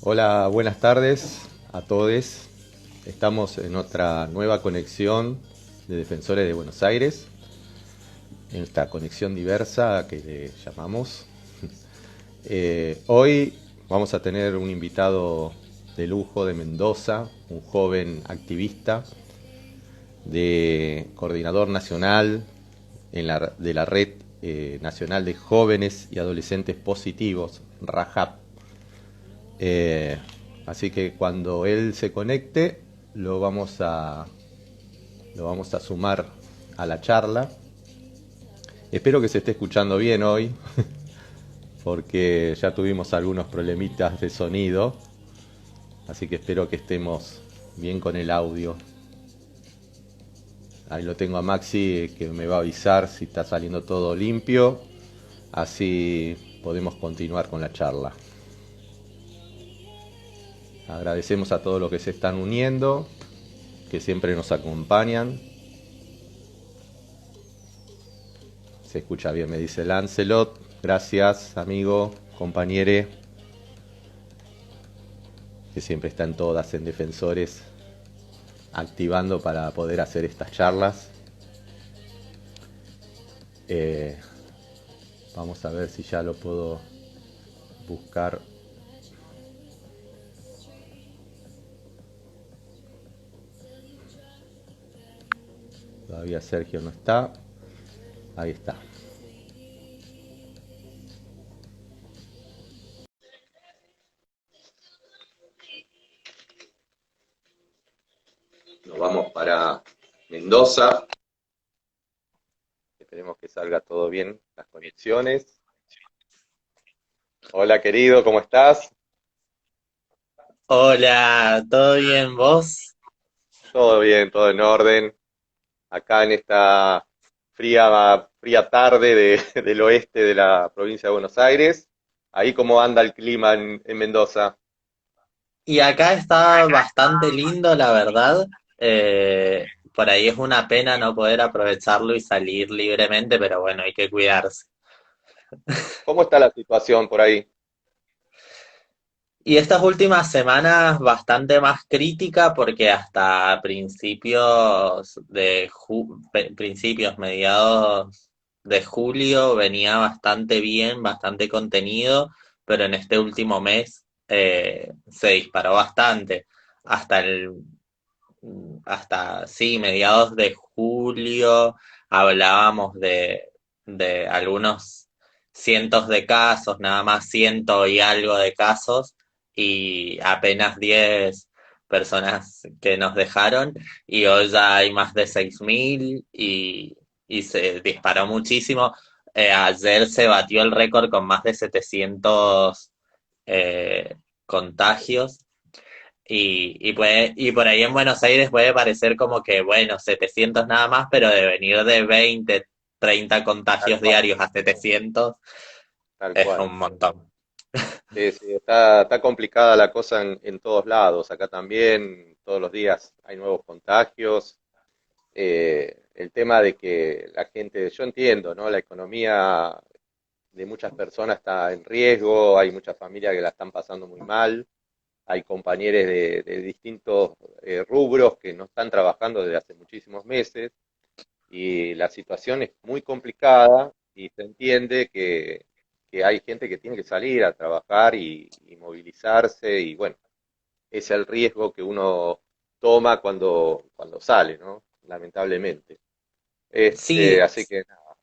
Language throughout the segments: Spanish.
Hola, buenas tardes a todos. Estamos en otra nueva conexión de Defensores de Buenos Aires, en esta conexión diversa que le llamamos. Hoy vamos a tener un invitado de lujo de Mendoza, un joven activista, de coordinador nacional de la Red Nacional de Jóvenes y Adolescentes Positivos, RAJAP. Eh, Así que cuando él se conecte, lo vamos a, lo vamos a sumar a la charla. Espero que se esté escuchando bien hoy, porque ya tuvimos algunos problemitas de sonido, así que espero que estemos bien con el audio. Ahí lo tengo a Maxi que me va a avisar si está saliendo todo limpio, así podemos continuar con la charla. Agradecemos a todos los que se están uniendo, que siempre nos acompañan. Se escucha bien, me dice Lancelot. Gracias, amigo, compañere, que siempre están todas en Defensores, activando para poder hacer estas charlas. Eh, Vamos a ver si ya lo puedo buscar. Todavía Sergio no está. Ahí está. Nos vamos para Mendoza. Esperemos que salga todo bien las conexiones. Hola querido, ¿cómo estás? Hola, ¿todo bien vos? Todo bien, todo en orden. Acá en esta fría tarde del oeste de la provincia de Buenos Aires. Ahí cómo anda el clima en Mendoza. Y acá está bastante lindo, la verdad. Por ahí es una pena no poder aprovecharlo y salir libremente, pero bueno, hay que cuidarse. ¿Cómo está la situación por ahí? Y estas últimas semanas bastante más crítica porque hasta principios, mediados de julio venía bastante bien, bastante contenido, pero en este último mes se disparó bastante. Hasta sí, mediados de julio hablábamos de algunos cientos de casos, nada más ciento y algo de casos, y apenas 10 personas que nos dejaron, y hoy ya hay más de 6.000 y se disparó muchísimo. Ayer se batió el récord con más de 700 eh, contagios. Y por ahí en Buenos Aires puede parecer como que, bueno, 700 nada más, pero de venir de 20 30 Tal contagios cual, diarios a 700 tal es cual. un montón. Sí, sí, está complicada la cosa en todos lados. Acá también, todos los días hay nuevos contagios. El tema de que la gente, yo entiendo, ¿no? La economía de muchas personas está en riesgo, hay muchas familias que la están pasando muy mal, hay compañeros de distintos rubros que no están trabajando desde hace muchísimos meses y la situación es muy complicada y se entiende que hay gente que tiene que salir a trabajar y movilizarse y bueno, es el riesgo que uno toma cuando sale, ¿no? Lamentablemente. Sí, Así que nada,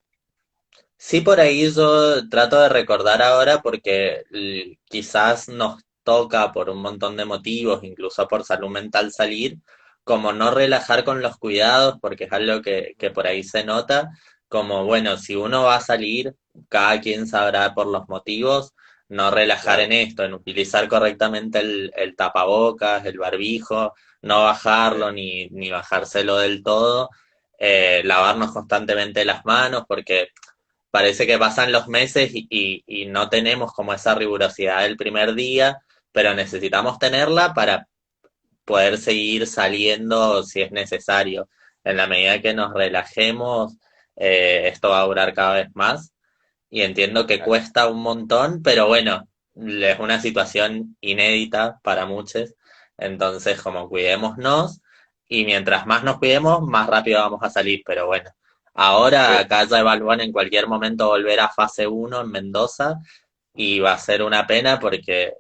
sí, por ahí yo trato de recordar ahora porque quizás nos toca por un montón de motivos, incluso por salud mental salir, como no relajar con los cuidados, porque es algo que por ahí se nota, como bueno, si uno va a salir, cada quien sabrá por los motivos, no relajar en claro, esto, en utilizar correctamente el tapabocas, el barbijo, no bajarlo ni bajárselo del todo, lavarnos constantemente las manos, porque parece que pasan los meses y no tenemos como esa rigurosidad del primer día, pero necesitamos tenerla para poder seguir saliendo si es necesario. En la medida que nos relajemos, esto va a durar cada vez más y entiendo que tal, cuesta un montón, pero bueno, es una situación inédita para muchos, entonces como cuidémonos y mientras más nos cuidemos, más rápido vamos a salir, pero bueno, ahora Eh, acá ya evalúan en cualquier momento volver a fase uno en Mendoza y va a ser una pena porque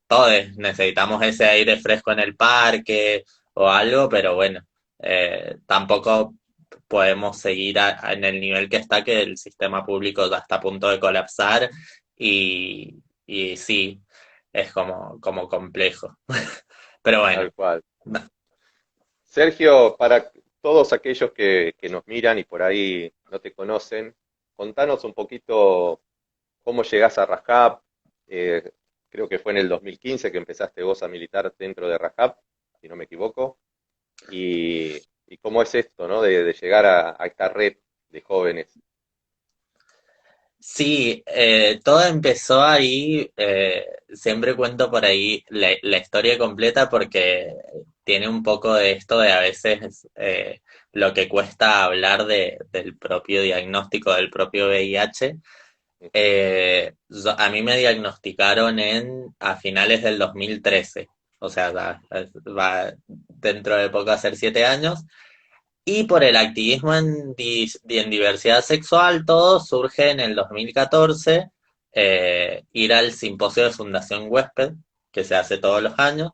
todos necesitamos ese aire fresco en el parque o algo, pero bueno, tampoco podemos seguir en el nivel que está, que el sistema público ya está a punto de colapsar y sí, es como complejo. Pero bueno, Tal cual. Sergio, para todos aquellos que nos miran y por ahí no te conocen, contanos un poquito cómo llegás a Rajab. Eh, Creo que fue en el 2015 que empezaste vos a militar dentro de Rajab, si no me equivoco. Y cómo es esto, ¿no? De llegar a esta red de jóvenes. sí, todo empezó ahí, siempre cuento por ahí la historia completa porque tiene un poco de esto de a veces lo que cuesta hablar del propio diagnóstico del propio VIH. Ujú. A mí me diagnosticaron a finales del 2013, o sea, va dentro de poco a ser 7 años. Y por el activismo en diversidad sexual, todo surge en el 2014, ir al simposio de Fundación Huésped, que se hace todos los años,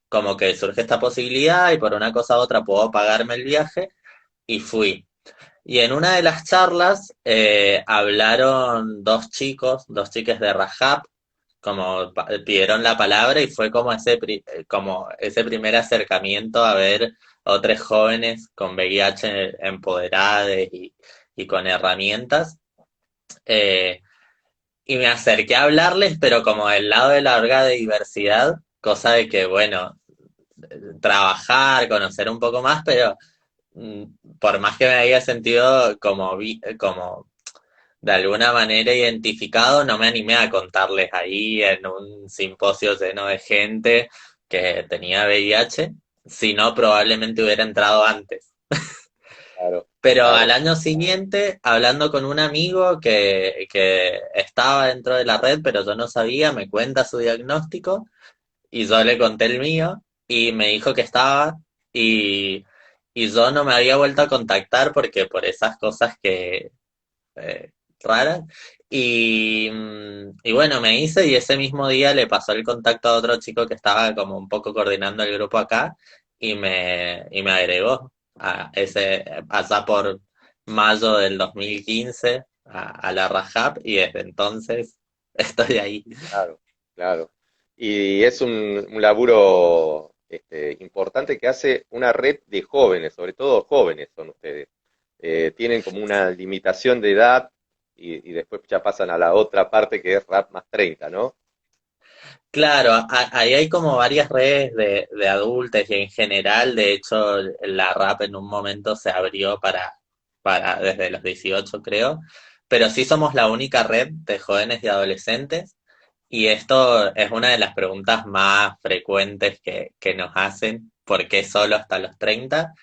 como que surge esta posibilidad y por una cosa u otra puedo pagarme el viaje y fui. Y en una de las charlas hablaron dos chicos, dos chiques de Rajab, como pidieron la palabra y fue como como ese primer acercamiento a ver otros jóvenes con VIH empoderados y con herramientas. Eh, y me acerqué a hablarles, pero como del lado de la orga de diversidad, cosa de que, bueno, trabajar, conocer un poco más, pero mm, por más que me haya sentido como de alguna manera identificado, no me animé a contarles ahí en un simposio lleno de gente que tenía VIH, si no probablemente hubiera entrado antes. Claro, Pero al claro. año siguiente, hablando con un amigo que estaba dentro de la red, pero yo no sabía, me cuenta su diagnóstico y yo le conté el mío y me dijo que estaba y, y yo no me había vuelto a contactar porque por esas cosas que eh, raras. Y bueno, me hice y ese mismo día le pasó el contacto a otro chico que estaba como un poco coordinando el grupo acá y me agregó allá por mayo del 2015 a la Rajab y desde entonces estoy ahí. Claro, claro. Y es un laburo importante que hace una red de jóvenes, sobre todo jóvenes son ustedes. Tienen como una limitación de edad y después ya pasan a la otra parte que es rap más 30, ¿no? Claro, ahí hay como varias redes de adultos y en general, de hecho, la RAP en un momento se abrió desde los 18 creo, pero sí somos la única red de jóvenes y adolescentes y esto es una de las preguntas más frecuentes que nos hacen, ¿por qué solo hasta los 30?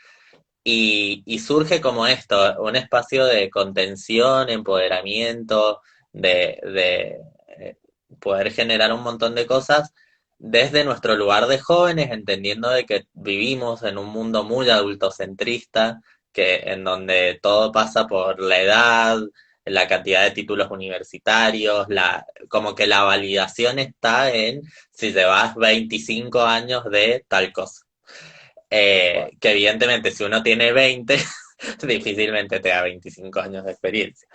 Y surge como esto, un espacio de contención, empoderamiento, de poder generar un montón de cosas desde nuestro lugar de jóvenes, entendiendo de que vivimos en un mundo muy adultocentrista, en donde todo pasa por la edad, la cantidad de títulos universitarios, como que la validación está en si llevas 25 años de tal cosa. Tal cual. Que evidentemente si uno tiene 20, difícilmente te da 25 años de experiencia.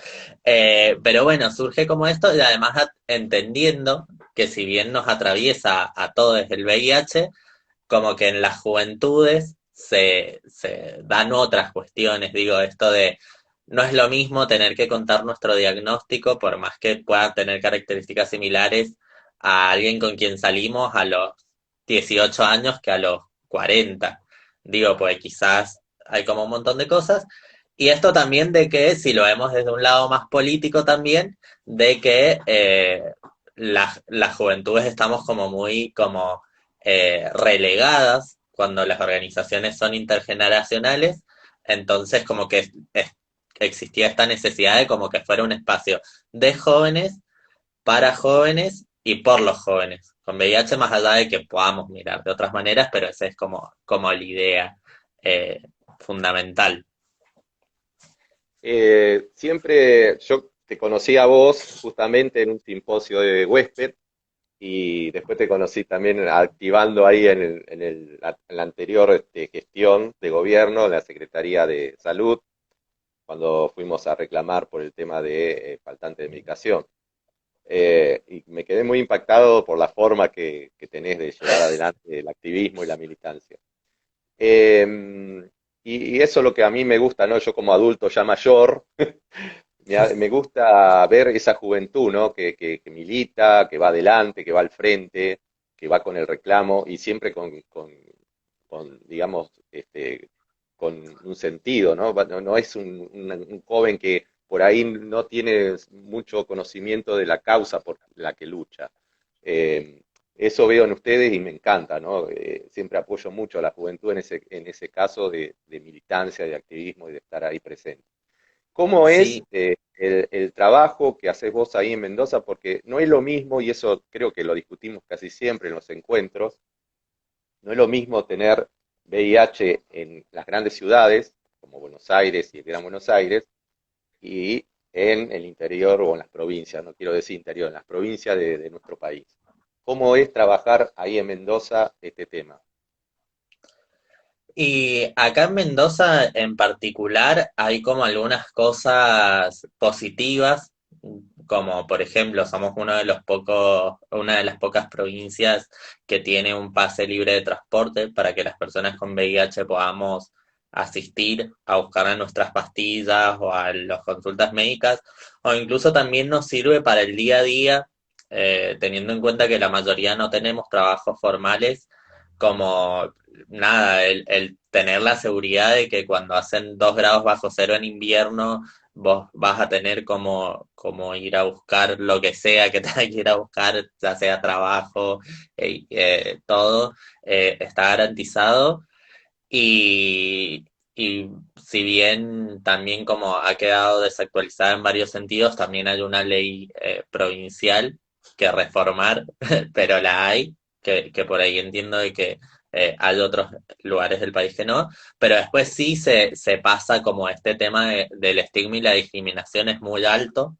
Pero bueno, surge como esto y además entendiendo que si bien nos atraviesa a todos el VIH, como que en las juventudes se dan otras cuestiones, digo, esto de no es lo mismo tener que contar nuestro diagnóstico, por más que pueda tener características similares a alguien con quien salimos a los 18 años que a los 40. Digo, pues quizás hay como un montón de cosas. Y esto también de que, si lo vemos desde un lado más político también, de que las juventudes estamos como muy como relegadas cuando las organizaciones son intergeneracionales, entonces como que existía esta necesidad de como que fuera un espacio de jóvenes para jóvenes y por los jóvenes. Con VIH más allá de que podamos mirar de otras maneras, pero esa es como la idea eh, fundamental. Siempre yo te conocí a vos justamente en un simposio de huésped y después te conocí también activando ahí en la anterior gestión de gobierno, en la Secretaría de Salud, cuando fuimos a reclamar por el tema de faltante de medicación. Y me quedé muy impactado por la forma que tenés de llevar adelante el activismo y la militancia. Eh, y eso es lo que a mí me gusta, ¿no? Yo como adulto ya mayor, me gusta ver esa juventud, ¿no? Que milita, que va adelante, que va al frente, que va con el reclamo y siempre digamos, con un sentido, ¿no? No es un joven que por ahí no tiene mucho conocimiento de la causa por la que lucha. Eh, Eso veo en ustedes y me encanta, ¿no? Siempre apoyo mucho a la juventud en ese caso de militancia, de activismo y de estar ahí presente. ¿Cómo es Sí, el trabajo que haces vos ahí en Mendoza? Porque no es lo mismo, y eso creo que lo discutimos casi siempre en los encuentros, no es lo mismo tener VIH en las grandes ciudades, como Buenos Aires y el Gran Buenos Aires, y en el interior o en las provincias, no quiero decir interior, en las provincias de nuestro país. ¿Cómo es trabajar ahí en Mendoza este tema? y acá en Mendoza en particular hay como algunas cosas positivas, como por ejemplo somos una de las pocas provincias que tiene un pase libre de transporte para que las personas con VIH podamos asistir a buscar a nuestras pastillas o a las consultas médicas, o incluso también nos sirve para el día a día, teniendo en cuenta que la mayoría no tenemos trabajos formales, como nada, el tener la seguridad de que cuando hacen 2 grados bajo cero en invierno, vos vas a tener como ir a buscar lo que sea que tengas que ir a buscar, ya sea trabajo, todo, está garantizado. Y si bien también como ha quedado desactualizada en varios sentidos, también hay una ley provincial que reformar, pero la hay, que por ahí entiendo de que hay otros lugares del país que no, pero después sí se pasa como este tema del estigma y la discriminación es muy alto.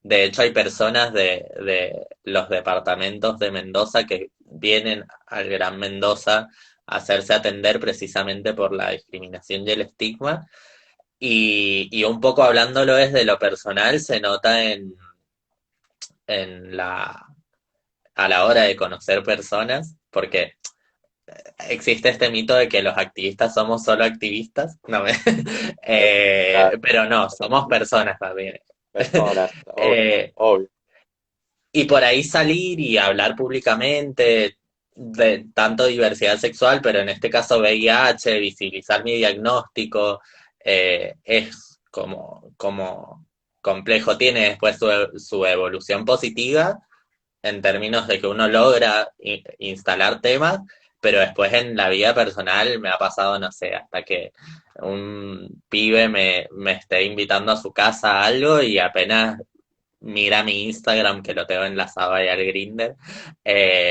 De hecho, hay personas de los departamentos de Mendoza que vienen al Gran Mendoza a hacerse atender precisamente por la discriminación y el estigma. Y un poco hablándolo desde lo personal, se nota en a la hora de conocer personas, porque existe este mito de que los activistas somos solo activistas, no me- Claro, pero no, somos personas también. personas, obvio, Eh, obvio. Y por ahí salir y hablar públicamente de tanto diversidad sexual, pero en este caso VIH, visibilizar mi diagnóstico, es como complejo. Tiene después su evolución positiva en términos de que uno logra instalar temas, pero después en la vida personal me ha pasado, no sé, hasta que un pibe me esté invitando a su casa a algo y apenas mira mi Instagram, que lo tengo enlazado ahí al Grindr,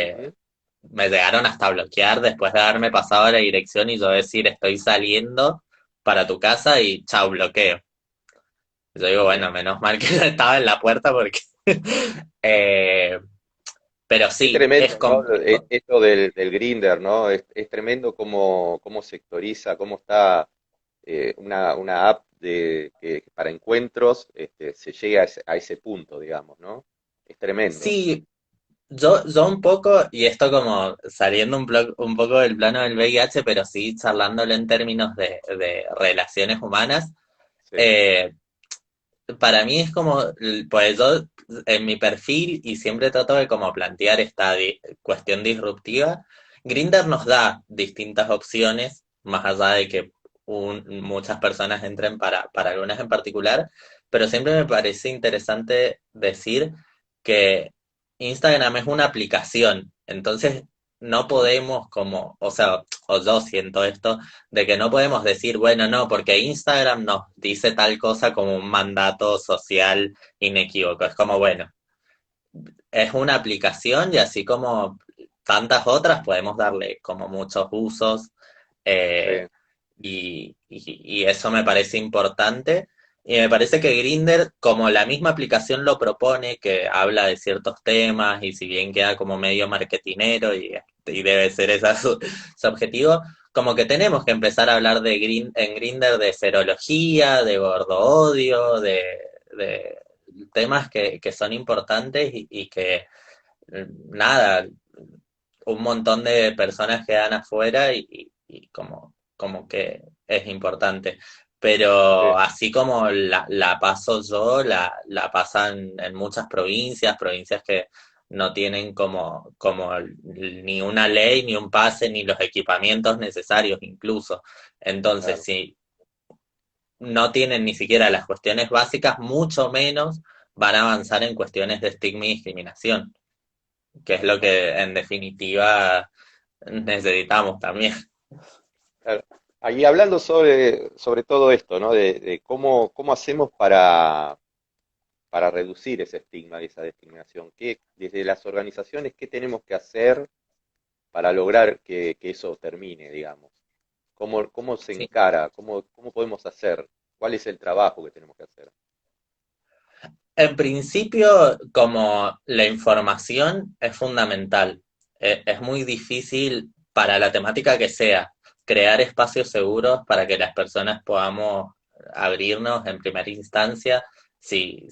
Ujú. me llegaron hasta a bloquear después de haberme pasado la dirección y yo decir estoy saliendo para tu casa y chau, bloqueo. Yo digo, bueno, menos mal que no estaba en la puerta porque... eh, pero Es sí, es tremendo, ¿no? complejo. Esto del Grindr, ¿no? Es tremendo cómo sectoriza, cómo está una app que para encuentros se llega a ese punto, digamos, ¿no? Es tremendo. Sí, yo un poco, y esto como saliendo un poco del plano del VIH, pero sí charlándolo en términos de relaciones humanas, Sí. eh, para mí es como, pues yo en mi perfil y siempre trato de como plantear esta cuestión disruptiva, Grindr nos da distintas opciones, más allá de que muchas personas entren para algunas en particular, pero siempre me parece interesante decir que Instagram es una aplicación, entonces no Ujú. podemos como, o sea, o yo siento esto de que no podemos decir, bueno, no, porque Instagram nos dice tal cosa como un mandato social inequívoco. Es como, bueno, es una aplicación y así como tantas otras podemos darle como muchos usos eh, Sí, y eso me parece importante. Y me parece que Grindr, como la misma aplicación lo propone, que habla de ciertos temas y si bien queda como medio marketinero y debe ser ese su objetivo, como que tenemos que empezar a hablar en Grindr de serología, de gordo odio, de temas que son importantes y que nada, un montón de personas quedan afuera y como que es importante. sí, Pero así como la paso yo, la pasan en muchas provincias, provincias que no tienen como ni una ley, ni un pase, ni los equipamientos necesarios incluso. Entonces, claro. si no tienen ni siquiera las cuestiones básicas, mucho menos van a avanzar en cuestiones de estigma y discriminación, que es lo que en definitiva necesitamos también. Claro. Ahí hablando sobre todo esto, ¿no? De cómo hacemos para reducir ese estigma y esa discriminación. Desde las organizaciones, qué tenemos que hacer para lograr que eso termine, digamos? ¿Cómo se Sí. encara? ¿Cómo podemos hacer? ¿Cuál es el trabajo que tenemos que hacer? En principio, como la información es fundamental, es muy difícil para la temática que sea crear espacios seguros para que las personas podamos abrirnos en primera instancia, si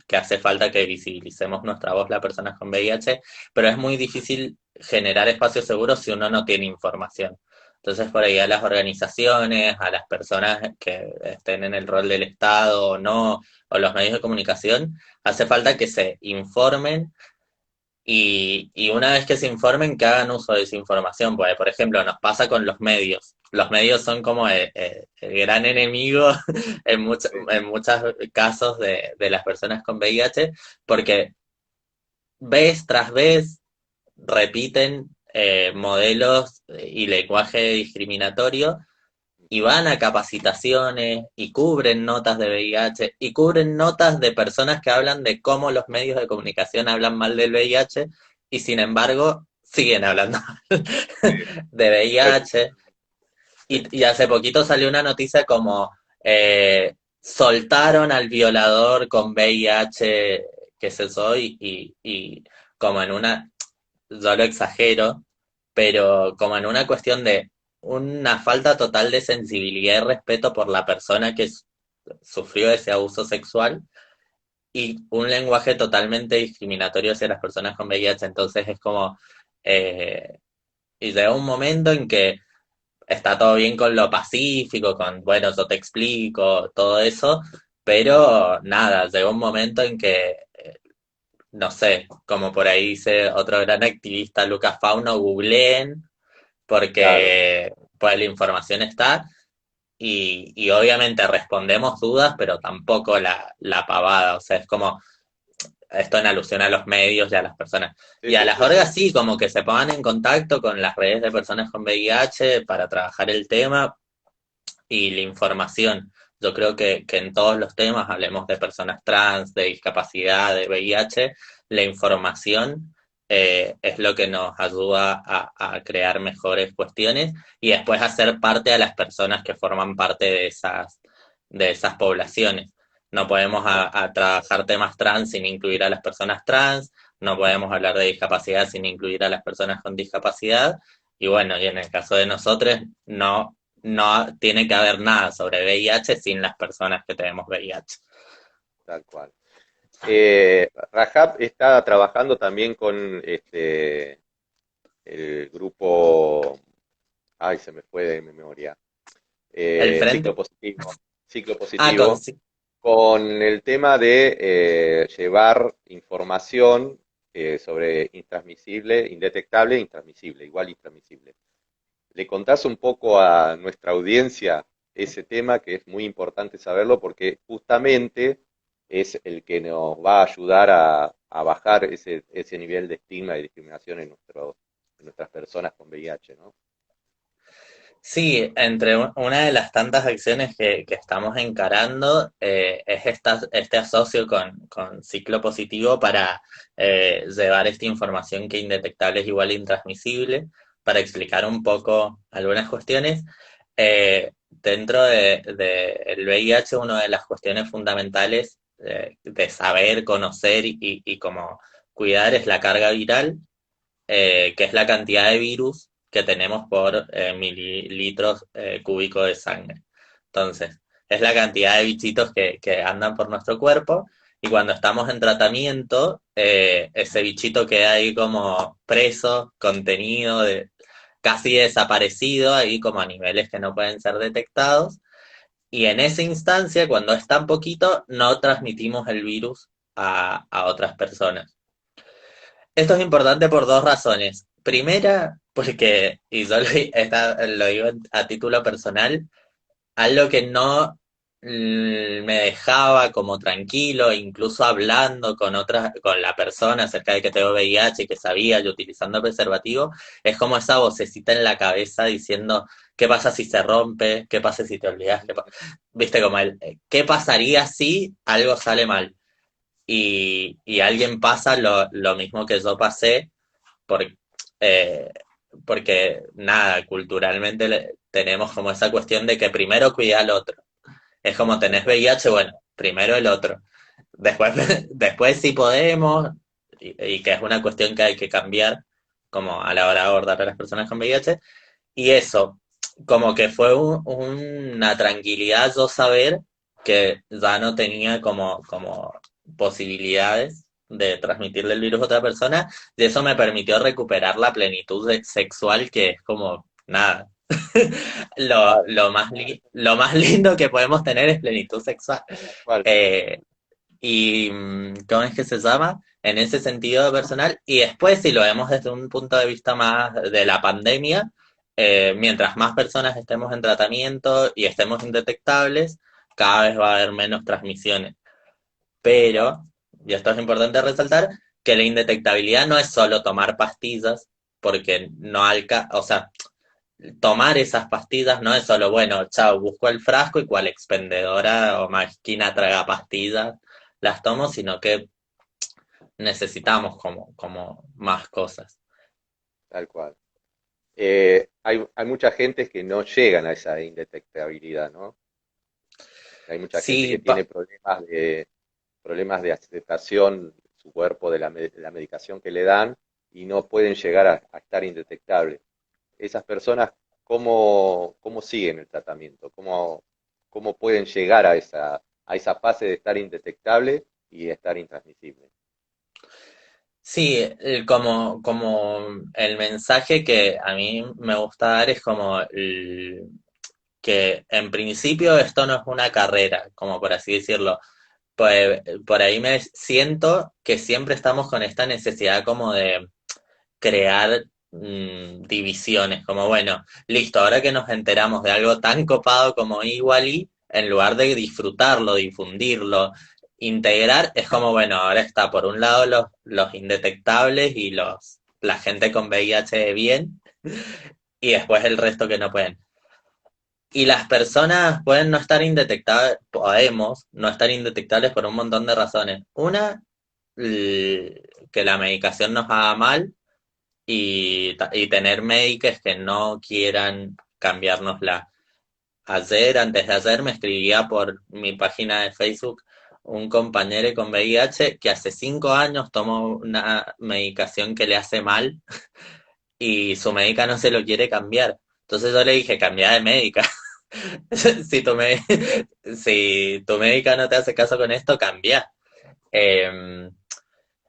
que hace falta que visibilicemos nuestra voz las personas con VIH, pero es muy difícil generar espacios seguros si uno no tiene información. Entonces, por ahí a las organizaciones, a las personas que estén en el rol del Estado o no, o los medios de comunicación, hace falta que se informen y una vez que se informen, que hagan uso de esa información. Porque, por ejemplo, nos pasa con los medios. Los medios son como el gran enemigo Sí, en muchos casos de las personas con VIH, porque vez tras vez repiten modelos y lenguaje discriminatorio y van a capacitaciones y cubren notas de VIH y cubren notas de personas que hablan de cómo los medios de comunicación hablan mal del VIH y sin embargo siguen hablando sí, de tal- VIH. sí, Y hace poquito salió una noticia como soltaron al violador con VIH, que es eso, y como en una, yo lo exagero, pero como en una cuestión de una falta total de sensibilidad y respeto por la persona que sufrió ese abuso sexual y un lenguaje totalmente discriminatorio hacia las personas con VIH. Entonces es como, eh, y llega un momento en que está todo bien con lo pacífico, con, bueno, yo te explico, todo eso, pero nada, llega un momento en que no sé, como por ahí dice otro gran activista, Lucas Fauno, googleen, claro, porque pues la información está y obviamente respondemos dudas, pero tampoco la pavada, o sea, es como esto en alusión a los medios y a las personas. sí, Y a sí, las sí, sí, orgas sí, como que se pongan en contacto con las redes de personas con VIH para trabajar el tema y la información. Yo creo que en todos los temas, hablemos de personas trans, de discapacidad, de VIH, la información es lo que nos ayuda a crear mejores cuestiones y después hacer parte a las personas que forman parte de esas poblaciones. No podemos claro, a trabajar temas trans sin incluir a las personas trans, no podemos hablar de discapacidad sin incluir a las personas con discapacidad. Y bueno, y en el caso de nosotros, no tiene que haber nada sobre VIH sin las personas que tenemos VIH. tal cual. Rajab está trabajando también con el grupo, ay, se me fue de mi memoria, El ciclo frente. positivo, ciclo Ah, positivo, con el tema de llevar información sobre intransmisible, indetectable e intransmisible, igual intransmisible. ¿Le contás un poco a nuestra audiencia ese tema que es muy importante saberlo porque justamente es el que nos va a ayudar a bajar ese nivel de estigma y discriminación en nuestras personas con VIH, ¿no? Sí, una de las tantas acciones que estamos encarando es este asocio con ciclo positivo para llevar esta información que indetectable es igual a intransmisible, para explicar un poco algunas cuestiones. Dentro el VIH, una de las cuestiones fundamentales de saber, conocer y cómo cuidar es la carga viral, que es la cantidad de virus que tenemos por mililitros cúbicos de sangre. Entonces, es la cantidad de bichitos que andan por nuestro cuerpo y cuando estamos en tratamiento, ese bichito queda ahí como preso, contenido, casi desaparecido, ahí como a niveles que no pueden ser detectados. Y en esa instancia, cuando es tan poquito, no transmitimos el virus a otras personas. Esto es importante por dos razones. Primera, porque, y solo lo digo a título personal, algo que no me dejaba como tranquilo, incluso hablando con la persona acerca de que tengo VIH y que sabía yo utilizando preservativo, es como esa vocecita en la cabeza diciendo, ¿qué pasa si se rompe? ¿Qué pasa si te olvidas? Viste como ¿qué pasaría si algo sale mal? Y alguien pasa lo mismo que yo pasé, por, eh, porque nada, culturalmente tenemos como esa cuestión de que primero cuida al otro. Es como tenés VIH, bueno, primero el otro. Después, después sí podemos, y que es una cuestión que hay que cambiar como a la hora de abordar a las personas con VIH. Y eso, como que fue una tranquilidad yo saber que ya no tenía como posibilidades de transmitirle el virus a otra persona, y eso me permitió recuperar la plenitud sexual que es como nada. Claro, Lo más lindo que podemos tener es plenitud sexual. tal cual. Eh, ¿Cómo es que se llama? En ese sentido personal. Y después, si lo vemos desde un punto de vista más de la pandemia, mientras más personas estemos en tratamiento y estemos indetectables, cada vez va a haber menos transmisiones. Pero, y esto es importante resaltar, que la indetectabilidad no es solo tomar pastillas, porque no o sea, tomar esas pastillas no es solo, bueno, chao, busco el frasco y cual expendedora o máquina traga pastillas las tomo, sino que necesitamos como más cosas. Tal cual. Hay mucha gente que no llegan a esa indetectabilidad, ¿no? Hay mucha gente Sí, que tiene problemas de aceptación en su cuerpo de la medicación que le dan y no pueden llegar a estar indetectables. Esas personas, ¿cómo siguen el tratamiento? ¿Cómo pueden llegar a esa fase de estar indetectable y de estar intransmisible? sí, como el mensaje que a mí me gusta dar es como que en principio esto no es una carrera, como por así decirlo. Pues por ahí me siento que siempre estamos con esta necesidad como de crear divisiones, como bueno, listo, ahora que nos enteramos de algo tan copado como Iguali, en lugar de disfrutarlo, difundirlo, integrar, es como bueno, ahora está por un lado los indetectables y la gente con VIH de bien, y después el resto que no pueden. Y las personas pueden no estar indetectables, podemos no estar indetectables por un montón de razones. Una, que la medicación nos haga mal y tener médicos que no quieran cambiárnosla. Antes de ayer, me escribía por mi página de Facebook un compañero con VIH que hace 5 años tomó una medicación que le hace mal y su médica no se lo quiere cambiar. Entonces yo le dije, cambia de médica. Si si tu médica no te hace caso con esto, cambia. Eh,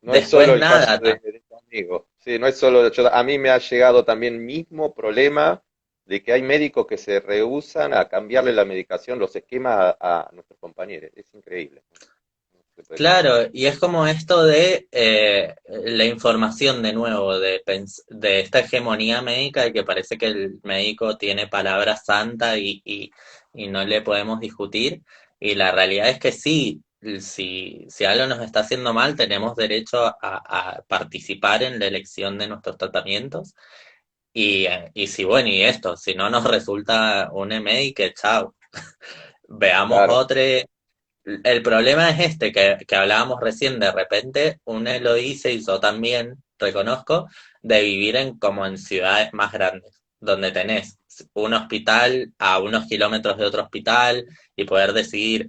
No es solo Después el caso nada, de tu amigo, sí, no es solo, a mí me ha llegado también mismo problema de que hay médicos que se rehúsan a cambiarle la medicación, los esquemas a nuestros compañeros, es increíble, no se puede creer. claro, y es como esto de la información de nuevo, de esta hegemonía médica de que parece que el médico tiene palabra santa y no le podemos discutir. Y la realidad es que sí, si algo nos está haciendo mal, tenemos derecho a participar en la elección de nuestros tratamientos Y si, bueno, y esto, si no nos resulta un email, que chao, veamos Claro, otro. El problema es este que hablábamos recién, de repente uno lo dice, y yo también reconozco, de vivir como en ciudades más grandes, donde tenés un hospital a unos kilómetros de otro hospital y poder decidir,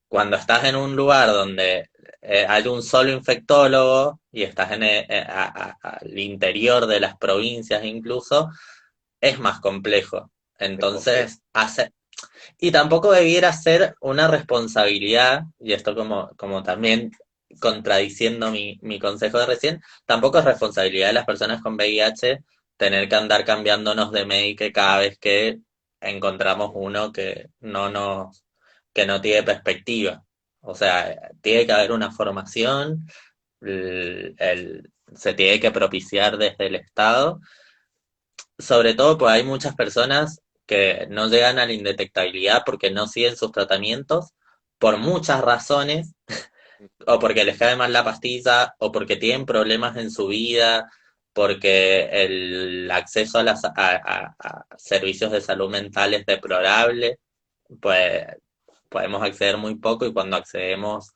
cuando estás en un lugar donde hay un solo infectólogo y estás al interior de las provincias incluso, es más complejo. es complejo, Entonces, y tampoco debiera ser una responsabilidad, y esto como también contradiciendo mi consejo de recién, tampoco es responsabilidad de las personas con VIH tener que andar cambiándonos de médico cada vez que encontramos uno que no tiene perspectiva. O sea, tiene que haber una formación, se tiene que propiciar desde el Estado, sobre todo pues hay muchas personas que no llegan a la indetectabilidad porque no siguen sus tratamientos por muchas razones, o porque les cae mal la pastilla, o porque tienen problemas en su vida, porque el acceso a servicios de salud mental es deplorable, pues podemos acceder muy poco y cuando accedemos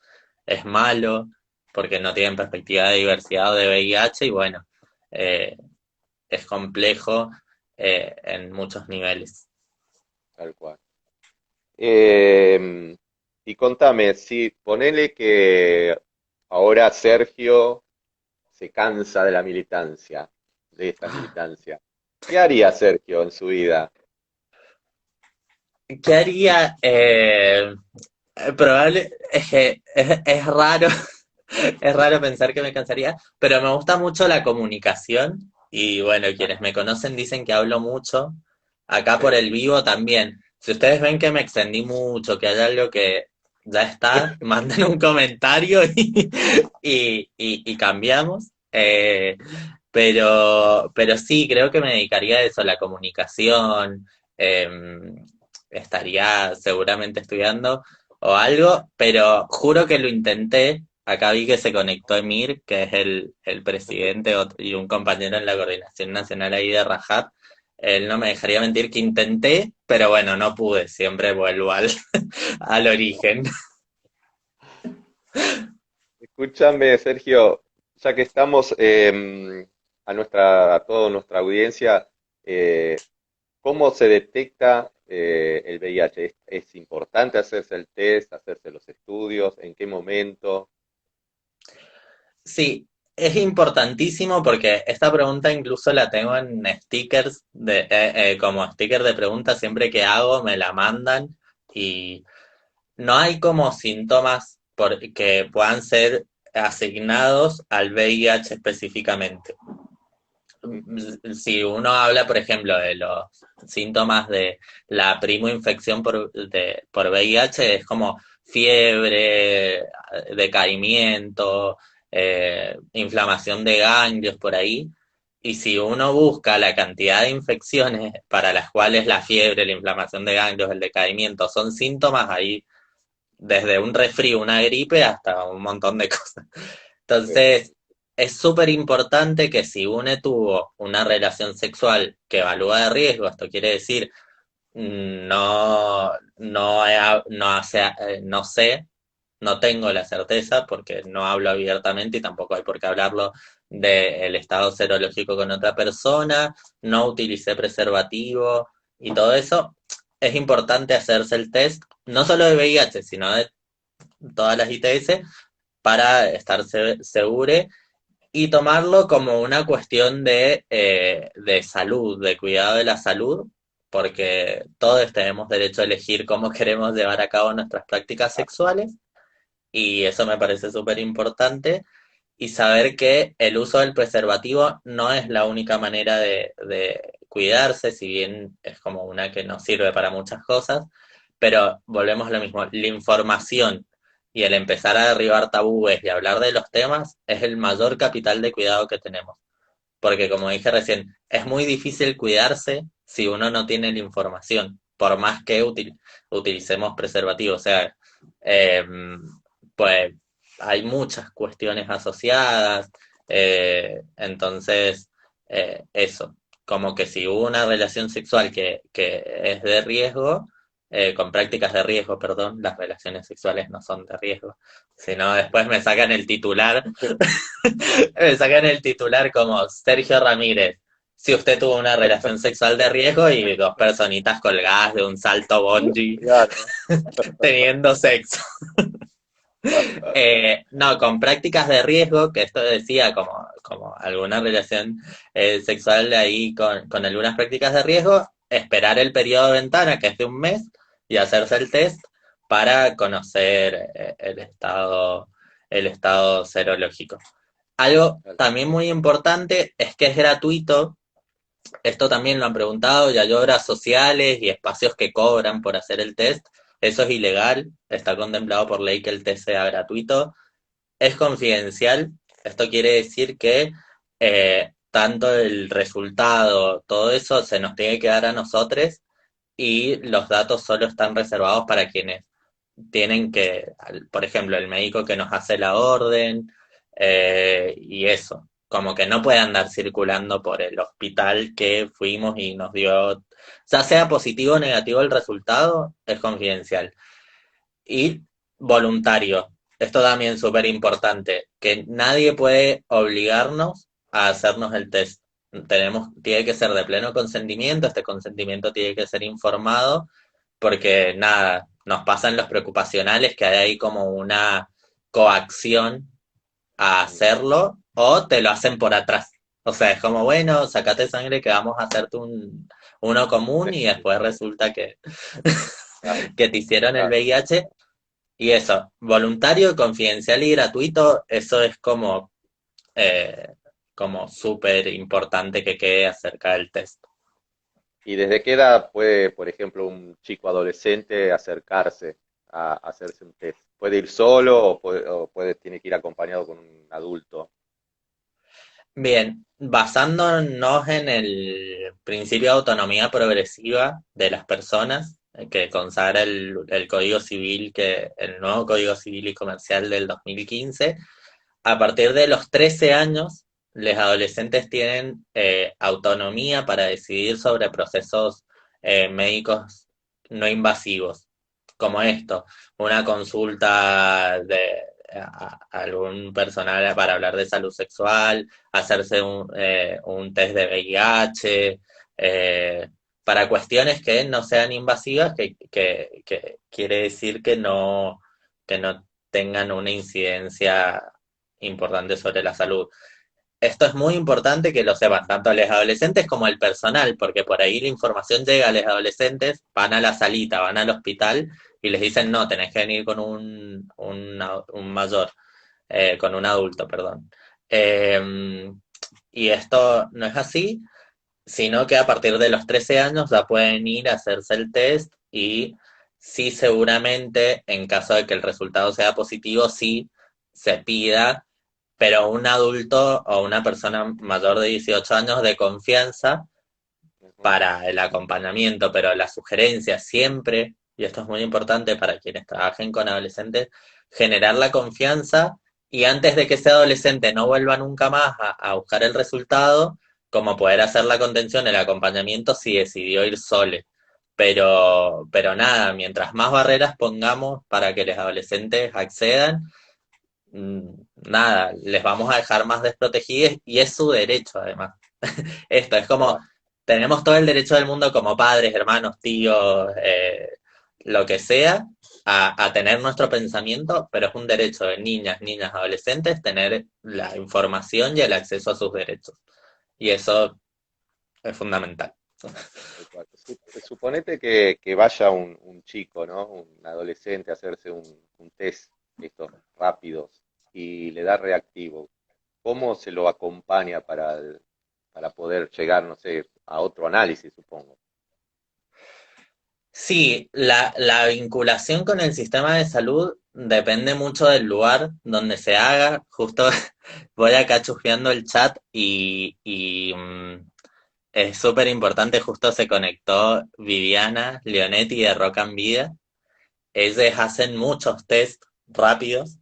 es malo, porque no tienen perspectiva de diversidad o de VIH y bueno, eh, es complejo en muchos niveles. tal cual. Eh, y contame, si ponele que ahora Sergio se cansa de la militancia, de esta militancia, ¿qué haría Sergio en su vida? ¿Qué haría? Probable, es que es raro, es raro pensar que me cansaría, pero me gusta mucho la comunicación y bueno, quienes me conocen dicen que hablo mucho, acá por Sí. el vivo también. Si ustedes ven que me extendí mucho, que hay algo que ya está, manden un comentario y cambiamos. Pero sí, creo que me dedicaría a eso, a la comunicación, eh, estaría seguramente estudiando o algo, pero juro que lo intenté. Acá vi que se conectó Emir, que es el presidente y un compañero en la coordinación nacional ahí de Rajat. Él no me dejaría mentir que intenté, pero bueno, no pude. Siempre vuelvo al origen. Escúchame, Sergio, ya que estamos a toda nuestra audiencia, ¿cómo se detecta el VIH? Es importante hacerse el test, hacerse los estudios? ¿En qué momento? Sí, es importantísimo porque esta pregunta incluso la tengo en stickers como sticker de preguntas siempre que hago me la mandan y no hay como síntomas que puedan ser asignados al VIH específicamente. Ujú. Si uno habla, por ejemplo, de los síntomas de la primoinfección por VIH, es como fiebre, decaimiento, inflamación de ganglios por ahí. Y si uno busca la cantidad de infecciones para las cuales la fiebre, la inflamación de ganglios, el decaimiento son síntomas, ahí desde un resfrío, una gripe, hasta un montón de cosas. Sí, Entonces, es súper importante que si uno tuvo una relación sexual que evalúa de riesgo, esto quiere decir, no sé, no tengo la certeza porque no hablo abiertamente y tampoco hay por qué hablarlo del estado serológico con otra persona, no utilicé preservativo y todo eso, es importante hacerse el test, no solo de VIH, sino de todas las ITS, para estar seguro y tomarlo como una cuestión de salud, de cuidado de la salud, porque todos tenemos derecho a elegir cómo queremos llevar a cabo nuestras prácticas sexuales, y eso me parece súper importante, y saber que el uso del preservativo no es la única manera de cuidarse, si bien es como una que nos sirve para muchas cosas, pero volvemos a lo mismo, la información y el empezar a derribar tabúes y hablar de los temas es el mayor capital de cuidado que tenemos. Porque como dije recién, es muy difícil cuidarse si uno no tiene la información, por más que utilicemos preservativos. O sea, eh, pues hay muchas cuestiones asociadas, entonces eso. como que si hubo una relación sexual que es de riesgo, con prácticas de riesgo, perdón, las relaciones sexuales no son de riesgo, sino después me sacan el titular, me sacan el titular como Sergio Ramírez, si usted tuvo una relación sexual de riesgo y dos personitas colgadas de un salto bungee Claro. teniendo sexo. No, con prácticas de riesgo, que esto decía como alguna relación sexual de ahí con algunas prácticas de riesgo, esperar el periodo de ventana, que es de un mes, y hacerse el test para conocer el estado serológico. Algo también muy importante es que es gratuito. Esto también lo han preguntado, y hay obras sociales y espacios que cobran por hacer el test. Eso es ilegal, está contemplado por ley que el test sea gratuito. Es confidencial, esto quiere decir que tanto el resultado, todo eso se nos tiene que dar a nosotros y los datos solo están reservados para quienes tienen que, por ejemplo, el médico que nos hace la orden y eso, como que no puede andar circulando por el hospital que fuimos y nos dio, ya sea positivo o negativo el resultado, es confidencial. Y voluntario, esto también es súper importante, que nadie puede obligarnos a hacernos el test. Tiene que ser de pleno consentimiento, este consentimiento tiene que ser informado porque nada, nos pasan los preocupacionales que hay ahí como una coacción a hacerlo o te lo hacen por atrás. O sea, es como, bueno, sacate sangre que vamos a hacerte uno común y después resulta Claro, que te hicieron el claro. VIH. Y eso, voluntario, confidencial y gratuito, eso es eh, como súper importante que quede acerca del test. ¿Y desde qué edad puede, por ejemplo, un chico adolescente acercarse a hacerse un test? ¿Puede ir solo tiene que ir acompañado con un adulto? Bien, basándonos en el principio de autonomía progresiva de las personas, que consagra el Código Civil, el nuevo Código Civil y Comercial del 2015, a partir de los 13 años, los adolescentes tienen autonomía para decidir sobre procesos médicos no invasivos, como esto, una consulta a algún personal para hablar de salud sexual, hacerse un test de VIH, para cuestiones que no sean invasivas, que quiere decir que no tengan una incidencia importante sobre la salud. Esto es muy importante que lo sepan tanto los adolescentes como el personal, porque por ahí la información llega a los adolescentes, van a la salita, van al hospital y les dicen, no, tenés que venir con un mayor, con un adulto, perdón. Y esto no es así, sino que a partir de los 13 años ya pueden ir a hacerse el test y sí seguramente en caso de que el resultado sea positivo, sí se pida, pero un adulto o una persona mayor de 18 años de confianza Ujú. para el acompañamiento, pero la sugerencia siempre, y esto es muy importante para quienes trabajen con adolescentes, generar la confianza y antes de que ese adolescente no vuelva nunca más a buscar el resultado, como poder hacer la contención, el acompañamiento si decidió ir solo. Pero nada, mientras más barreras pongamos para que los adolescentes accedan, nada, les vamos a dejar más desprotegidos y es su derecho además. Esto es como, Claro. tenemos todo el derecho del mundo como padres, hermanos, tíos, lo que sea, a tener nuestro pensamiento, pero es un derecho de niñas, niñas, adolescentes tener la información y el acceso a sus derechos. Y eso es fundamental. Tal cual. Suponete que vaya un chico, ¿no? Un adolescente a hacerse un test, estos rápidos, y le da reactivo. ¿Cómo se lo acompaña para poder llegar, no sé, a otro análisis, supongo? Sí, la vinculación con el sistema de salud depende mucho del lugar donde se haga. Justo voy acá chusmeando el chat y es súper importante, justo se conectó Viviana Leonetti de Rock and Vida. Ellos hacen muchos test rápidos,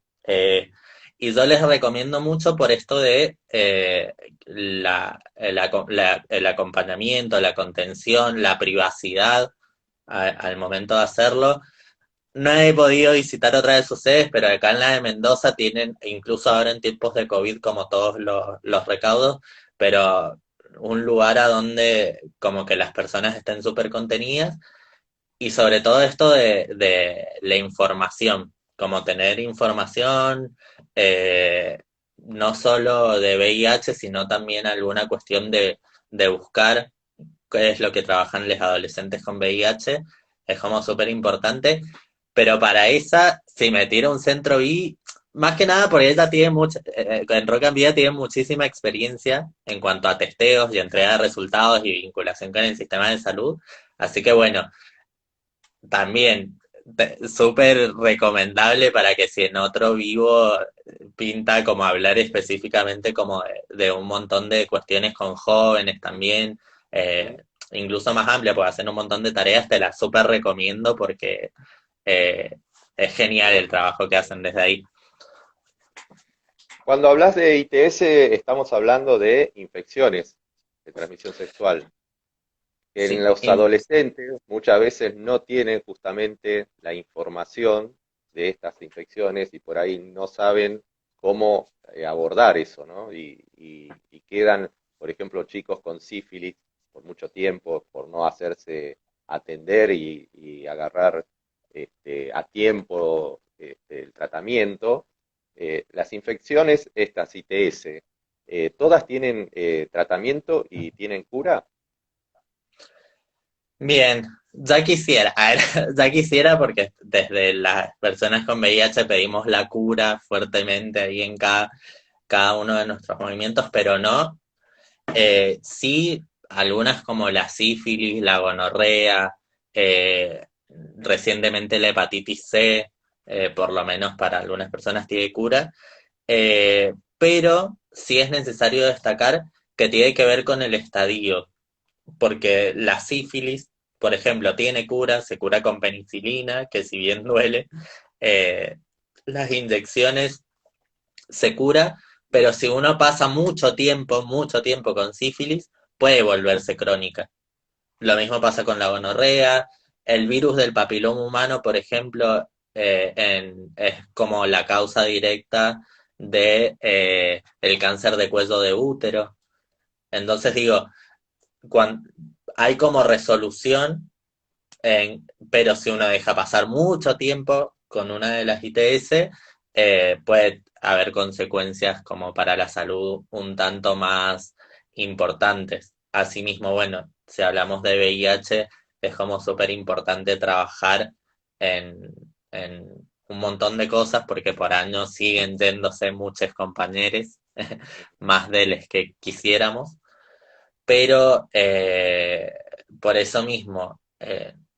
Y yo les recomiendo mucho por esto de el acompañamiento, la contención, la privacidad al momento de hacerlo. No he podido visitar otra de sus sedes, pero acá en la de Mendoza tienen, incluso ahora en tiempos de COVID, como todos los recaudos, pero un lugar a donde como que las personas estén súper contenidas y sobre todo esto de la información, como tener información, eh, no solo de VIH, sino también alguna cuestión de buscar qué es lo que trabajan los adolescentes con VIH, es como súper importante, pero para esa, si me tira un centro I, más que nada porque ella tiene mucha, en Rock and Vida tiene muchísima experiencia en cuanto a testeos y entrega de resultados y vinculación con el sistema de salud, así que bueno, también súper recomendable para que si en otro vivo pinta como hablar específicamente como de un montón de cuestiones con jóvenes también, incluso más amplia, porque hacen un montón de tareas, te las súper recomiendo porque eh, es genial el trabajo que hacen desde ahí. Cuando hablas de ITS, estamos hablando de infecciones de transmisión sexual. En Sí, los adolescentes muchas veces no tienen justamente la información de estas infecciones y por ahí no saben cómo abordar eso, ¿no? Y quedan, por ejemplo, chicos con sífilis por mucho tiempo por no hacerse atender y agarrar a tiempo el tratamiento. Las infecciones, estas ITS, ¿todas tienen tratamiento y tienen cura? bien, ya quisiera, a ver, ya quisiera porque desde las personas con VIH pedimos la cura fuertemente ahí en cada uno de nuestros movimientos, pero no. Sí, algunas como la sífilis, la gonorrea, recientemente la hepatitis C, por lo menos para algunas personas tiene cura, pero sí es necesario destacar que tiene que ver con el estadio, porque la sífilis, por ejemplo, tiene cura, se cura con penicilina, que si bien duele, eh, las inyecciones se cura, pero si uno pasa mucho tiempo con sífilis, puede volverse crónica. Lo mismo pasa con la gonorrea, el virus del papiloma humano, por ejemplo, es como la causa directa de el cáncer de cuello de útero. Entonces digo, cuando hay como resolución, pero si uno deja pasar mucho tiempo con una de las ITS, puede haber consecuencias como para la salud un tanto más importantes. Asimismo, bueno, si hablamos de VIH, es como súper importante trabajar en un montón de cosas porque por años siguen yéndose muchos compañeros, más de los que quisiéramos, pero por eso mismo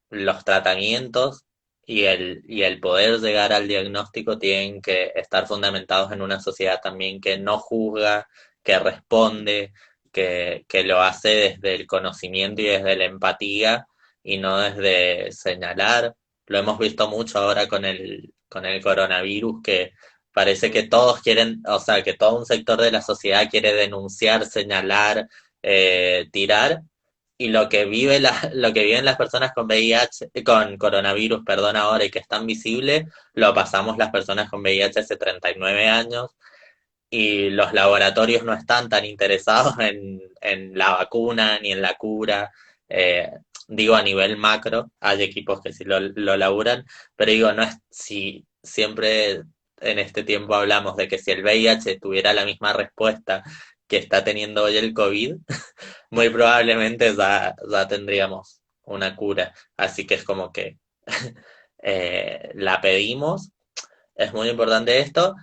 los tratamientos y el poder llegar al diagnóstico tienen que estar fundamentados en una sociedad también que no juzga, que responde, que lo hace desde el conocimiento y desde la empatía y no desde señalar. Lo hemos visto mucho ahora con el coronavirus, que parece que todos quieren, o sea, que todo un sector de la sociedad quiere denunciar, señalar, tirar, y lo que viven las personas con VIH, con coronavirus, perdón, ahora y que es tan visible, lo pasamos las personas con VIH hace 39 años y los laboratorios no están tan interesados en la vacuna ni en la cura. Eh, digo a nivel macro, hay equipos que sí lo laburan, pero digo, no es si siempre en este tiempo hablamos de que si el VIH tuviera la misma respuesta que está teniendo hoy el COVID, muy probablemente ya tendríamos una cura. Así que es como que la pedimos, es muy importante esto.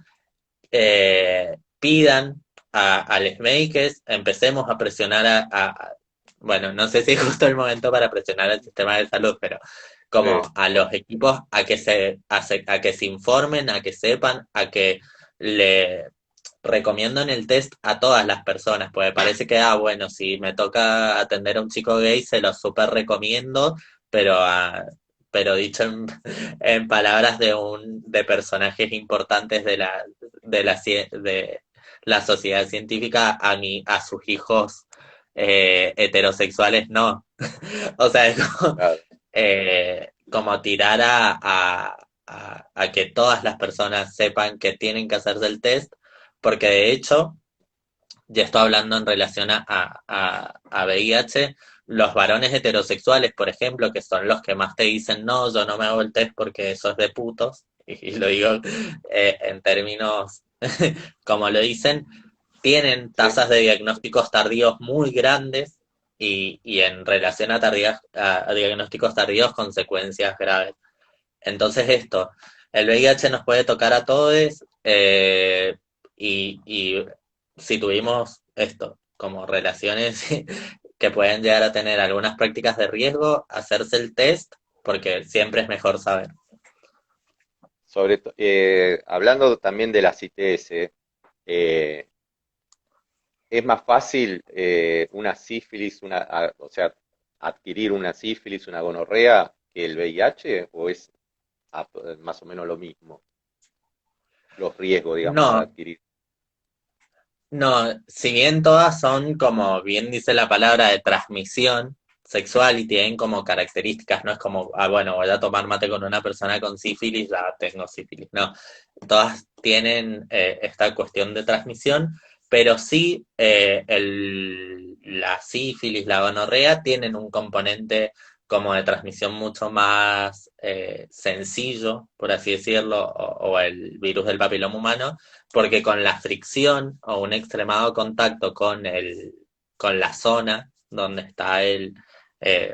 Pidan a los médicos, empecemos a presionar bueno, no sé si es justo el momento para presionar al sistema de salud, pero como Sí. a los equipos a que se informen, a que sepan, a que le recomiendan el test a todas las personas, porque parece que, bueno, si me toca atender a un chico gay, se lo súper recomiendo, pero pero dicho en palabras de personajes importantes de la sociedad científica, a sus hijos heterosexuales no. O sea, es como, Claro. como tirar a que todas las personas sepan que tienen que hacerse el test, porque de hecho, ya estoy hablando en relación a VIH, los varones heterosexuales, por ejemplo, que son los que más te dicen, no, yo no me hago el test porque eso es de putos, y lo digo en términos como lo dicen, tienen Sí. tasas de diagnósticos tardíos muy grandes y en relación a diagnósticos tardíos, consecuencias graves. Entonces esto, el VIH nos puede tocar a todos y si tuvimos esto como relaciones que pueden llegar a tener algunas prácticas de riesgo, hacerse el test porque siempre es mejor saber. Hablando también de las ITS, eh, ¿es más fácil una sífilis, o sea, adquirir una sífilis, una gonorrea que el VIH o es más o menos lo mismo, los riesgos, digamos, de No, adquirir? no, si bien todas son, como bien dice la palabra, de transmisión sexual y tienen como características, no es como, ah, bueno, voy a tomar mate con una persona con sífilis, ya tengo sífilis, no, todas tienen esta cuestión de transmisión, pero sí la sífilis, la gonorrea tienen un componente como de transmisión mucho más sencillo, por así decirlo, o el virus del papiloma humano porque con la fricción o un extremado contacto con la zona donde está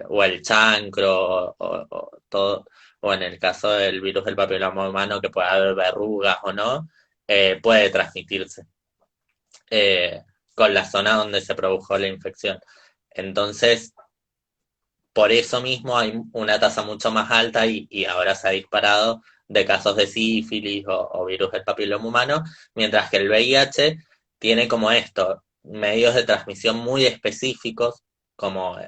o el chancro, o todo, o en el caso del virus del papiloma humano, que puede haber verrugas o no, puede transmitirse eh, con la zona donde se produjo la infección. Entonces, por eso mismo hay una tasa mucho más alta y ahora se ha disparado de casos de sífilis o virus del papiloma humano, mientras que el VIH tiene como esto, medios de transmisión muy específicos, como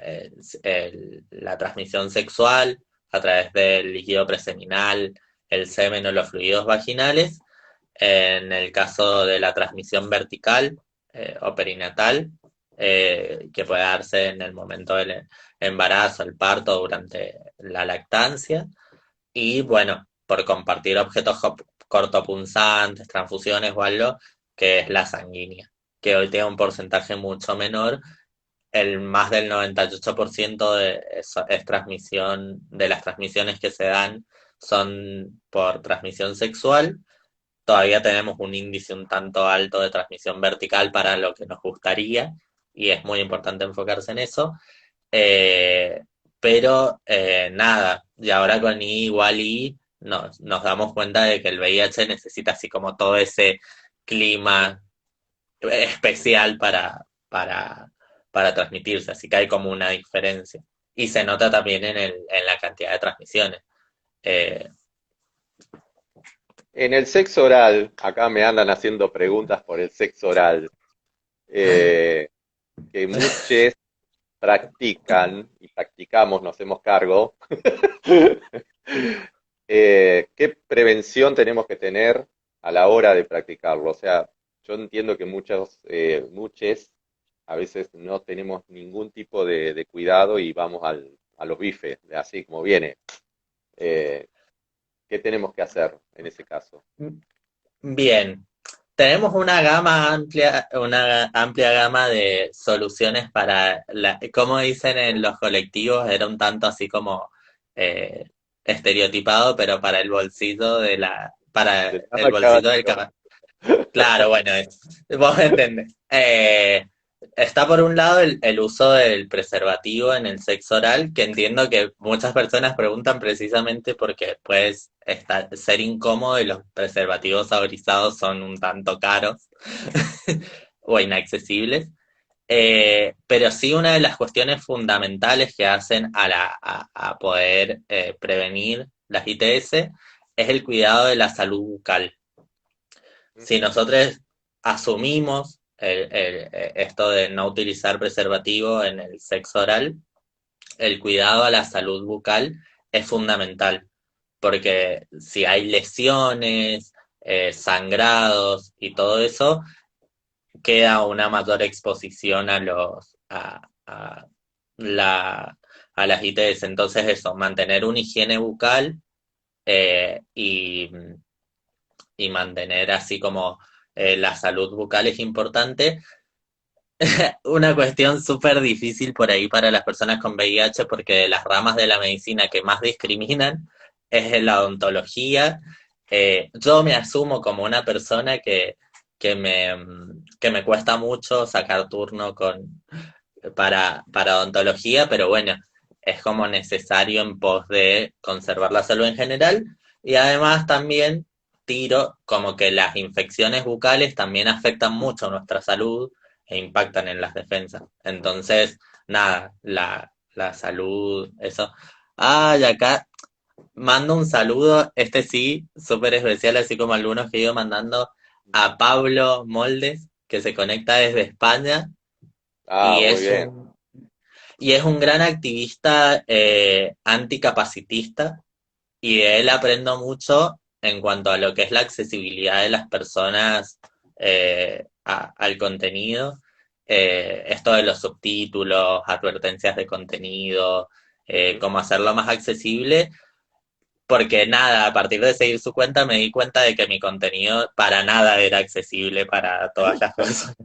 la transmisión sexual a través del líquido preseminal, el semen o los fluidos vaginales. En el caso de la transmisión vertical o perinatal, que puede darse en el momento del embarazo, el parto, durante la lactancia. Y bueno, por compartir objetos cortopunzantes, transfusiones o algo, que es la sanguínea, que hoy tiene un porcentaje mucho menor. El más del 98% es transmisión, de las transmisiones que se dan son por transmisión sexual. Todavía tenemos un índice un tanto alto de transmisión vertical para lo que nos gustaría y es muy importante enfocarse en eso. Eh, pero nada, y ahora con I igual I nos damos cuenta de que el VIH necesita así como todo ese clima especial para transmitirse, así que hay como una diferencia. Y se nota también en la cantidad de transmisiones. Eh, En el sexo oral, acá me andan haciendo preguntas por el sexo oral, eh, que muchos practican y practicamos, nos hacemos cargo. ¿Qué prevención tenemos que tener a la hora de practicarlo? O sea, yo entiendo que muchos a veces no tenemos ningún tipo de cuidado y vamos a los bifes, así como viene. Eh, ¿Qué tenemos que hacer en ese caso? Bien, tenemos una amplia gama de soluciones como dicen en los colectivos, era un tanto así como eh, estereotipado, pero para el bolsillo para De el cada bolsillo del caballero. Claro, bueno, vos me entendés. Está por un lado el uso del preservativo en el sexo oral, que entiendo que muchas personas preguntan precisamente porque ser incómodo y los preservativos saborizados son un tanto caros o inaccesibles. Pero sí una de las cuestiones fundamentales que hacen a poder prevenir las ITS es el cuidado de la salud bucal. Si Ujú. nosotros asumimos esto de no utilizar preservativo en el sexo oral, el cuidado a la salud bucal es fundamental, porque si hay lesiones, sangrados y todo eso, queda una mayor exposición a la, a las ITS. Entonces eso, mantener una higiene bucal eh, y, y mantener así como la salud bucal es importante. Una cuestión súper difícil por ahí para las personas con VIH porque de las ramas de la medicina que más discriminan es la odontología. Yo me asumo como una persona que me cuesta mucho sacar turno para odontología, pero bueno, es como necesario en pos de conservar la salud en general y además también tiro como que las infecciones bucales también afectan mucho nuestra salud e impactan en las defensas. Entonces, nada, la salud, eso. Ah, y acá mando un saludo, este sí, súper especial, así como algunos que he ido mandando a Pablo Moldes, que se conecta desde España Ah, y muy es bien. un gran activista anticapacitista y de él aprendo mucho en cuanto a lo que es la accesibilidad de las personas al contenido. Esto de los subtítulos, advertencias de contenido, Ujú. cómo hacerlo más accesible, porque nada, a partir de seguir su cuenta me di cuenta de que mi contenido para nada era accesible para todas las personas.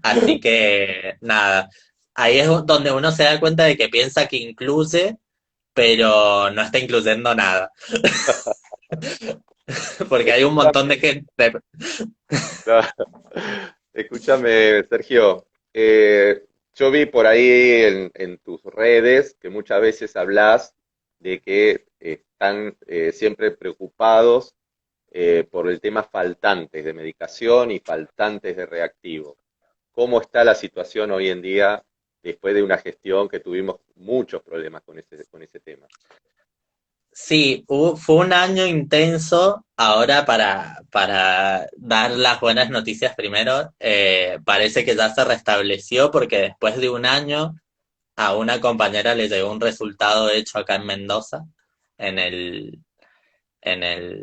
Así que nada, ahí es donde uno se da cuenta de que piensa que incluye, pero no está incluyendo nada, porque hay un montón de Escúchame, gente. no, escúchame, Sergio. Yo vi por ahí en tus redes que muchas veces hablas de que están siempre preocupados por el tema faltantes de medicación y faltantes de reactivos. ¿Cómo está la situación hoy en día después de una gestión que tuvimos muchos problemas con ese tema? Sí, fue un año intenso. Ahora para dar las buenas noticias primero, parece que ya se restableció porque después de un año a una compañera le llegó un resultado hecho acá en Mendoza, en el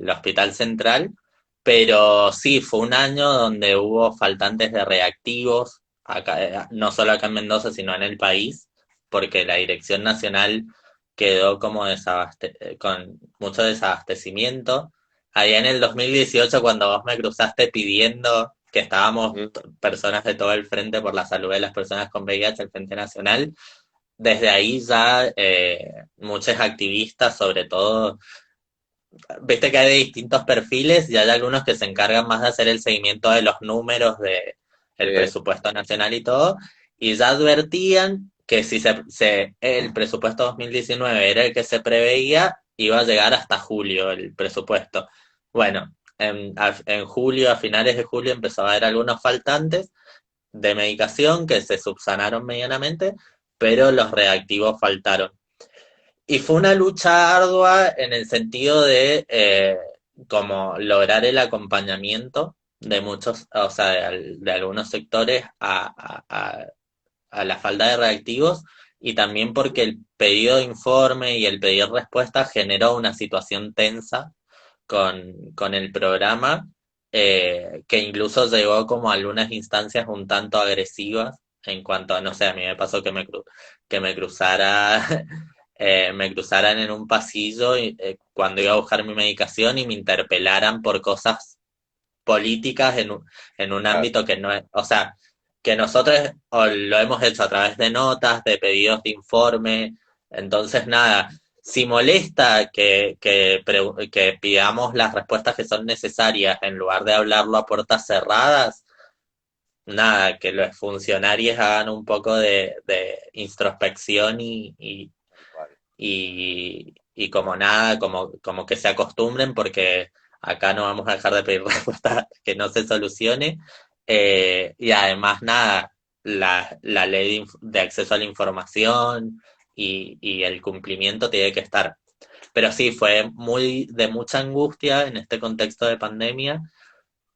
Hospital Central, pero sí, fue un año donde hubo faltantes de reactivos, acá, no solo acá en Mendoza, sino en el país, porque la Dirección Nacional quedó como con mucho desabastecimiento. Allá en el 2018, cuando vos me cruzaste pidiendo que estábamos Ujú. personas de todo el Frente por la Salud de las Personas con VIH, el Frente Nacional, desde ahí ya muchos activistas, sobre todo. Viste que hay de distintos perfiles y hay algunos que se encargan más de hacer el seguimiento de los números de el Sí. presupuesto nacional y todo, y ya advertían que si el presupuesto 2019 era el que se preveía, iba a llegar hasta julio el presupuesto. Bueno, en julio, a finales de julio, empezó a haber algunos faltantes de medicación que se subsanaron medianamente, pero los reactivos faltaron. Y fue una lucha ardua en el sentido de como lograr el acompañamiento de muchos, o sea, de algunos sectores a la falta de reactivos y también porque el pedido de informe y el pedir respuesta generó una situación tensa con el programa que incluso llegó como a algunas instancias un tanto agresivas en cuanto a, no sé, a mí me pasó que me cruzara me cruzaran en un pasillo cuando iba a buscar mi medicación y me interpelaran por cosas políticas en un Claro. ámbito que no es, o sea, que nosotros lo hemos hecho a través de notas, de pedidos de informe, entonces nada, si molesta que pidamos las respuestas que son necesarias en lugar de hablarlo a puertas cerradas, nada, que los funcionarios hagan un poco de introspección Tal cual. y como nada, como que se acostumbren porque acá no vamos a dejar de pedir respuesta que no se solucione. Y además nada, la ley de acceso a la información y el cumplimiento tiene que estar. Pero sí, fue muy de mucha angustia en este contexto de pandemia